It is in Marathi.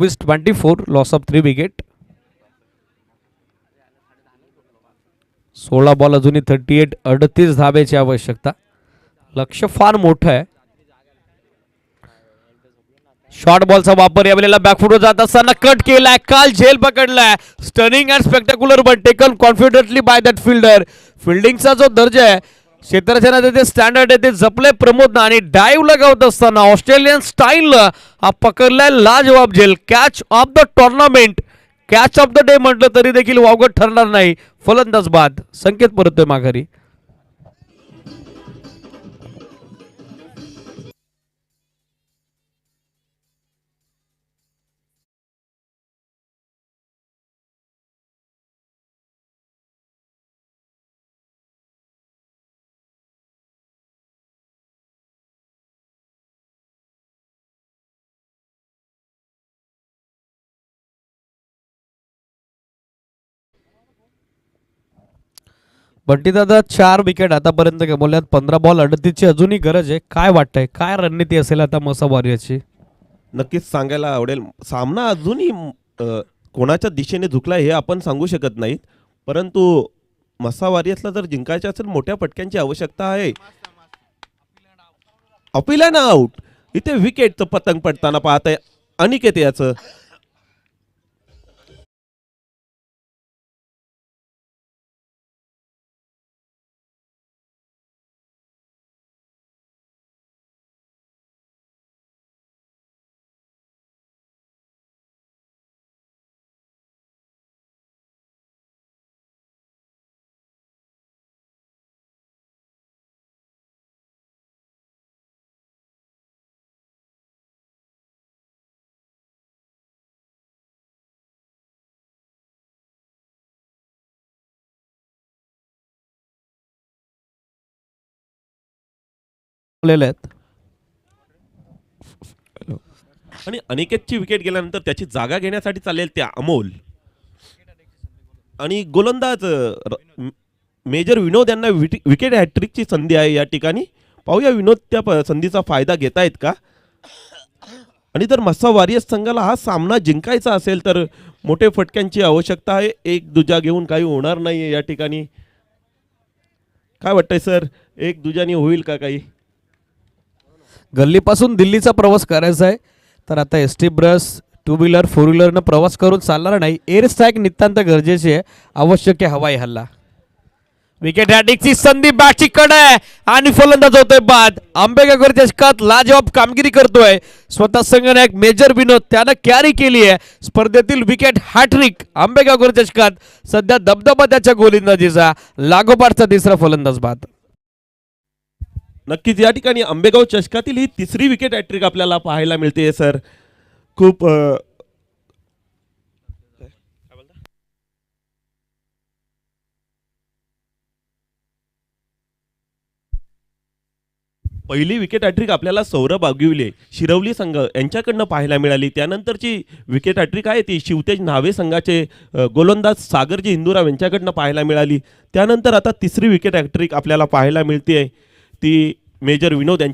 24 लॉस ऑफ 3 विकेट. 16 बॉल अजूनही 38 38 धाब्याची आवश्यकता. लक्ष फार मोठं आहे. शॉर्ट बॉलचा वापर यावेळेला बॅकफुटवर जात असताना कट केलाय. काल झेल पकडलाय. Stunning and spectacular but taken confidently by that fielder. फिल्डिंगचा जो दर्जा आहे क्षेत्ररक्षणाचा ते स्टँडर्ड आहे ते जपले प्रमोदनं आणि डाईव्ह लगावत असताना ऑस्ट्रेलियन स्टाईल हा पकडलाय लाजवाब झेल. Catch of the tournament, catch of the day म्हटलं तरी देखील वावगं ठरणार नाही. फलंदाज बाद. संकेत परततोय माघारी. बंटी दादा 4 विकेट आतापर्यंत गमावल्यात. 15 बॉल 38ची अजूनही गरज आहे. काय वाटतंय, काय रणनीती असेल आता मसा वॉरियर्सची? नक्कीच सांगायला आवडेल. सामना अजूनही कोणाच्या दिशेने झुकलाय हे आपण सांगू शकत नाहीत, परंतु मसा वॉरियर्सला जर जिंकायचे असेल मोठ्या फटक्यांची आवश्यकता आहे. अपील आहे ना आउट. इथे विकेटचं पतंग पडताना पाहत आहे अनिकेत याचं. आणि अनिकेतची विकेट गेल्यानंतर त्याची जागा घेण्यासाठी चालेल त्या अमोल आणि गोलंदाज मेजर विनोद यांना विकेट हॅट्रिकची संधी आहे या ठिकाणी. पाहूया विनोद त्या संधीचा फायदा घेतायत का. आणि जर मसा वॉरियर्स संघाला हा सामना जिंकायचा असेल तर मोठे फटक्यांची आवश्यकता आहे. एक दुजा घेऊन काही होणार नाही या ठिकाणी. काय वाटतंय सर, एक दुजाने होईल का काही? गल्लीपासून दिल्लीचा प्रवास करायचा आहे तर आता एस टी बस, 2 व्हीलर 4 व्हीलरनं प्रवास करून चालणार नाही. एअर स्ट्राईक नितांत गरजेची आहे. आवश्यक आहे हवाई हल्ला. विकेट हॅट्रिकची संधी बॅटची कड आहे आणि फलंदाज होतोय बाद. आंबेगावकर चषकात लाजवाब कामगिरी करतोय स्वतः संघनायक मेजर विनोद. त्यानं कॅरी केली आहे स्पर्धेतील विकेट हॅट्रिक. आंबेगावकर चषकात सध्या दबदबा त्याच्या गोलंदाजीचा. लागोपाठचा तिसरा फलंदाज बाद. नक्कीच या ठिकाणी आंबेगाव चषकातील ही तिसरी विकेट हॅट्रिक आपल्याला पाहायला मिळते सर. खूप पहिली विकेट हॅट्रिक आपल्याला सौरभ आगिवले शिरवली संघ यांच्याकडनं पाहायला मिळाली. त्यानंतरची विकेट हॅट्रिक आहे ती शिवतेज न्हावे संघाचे गोलंदाज सागरजी हिंदुराव यांच्याकडनं पाहायला मिळाली. त्यानंतर आता तिसरी विकेट हॅट्रिक आपल्याला पाहायला मिळते ती मेजर विनोद यांच्या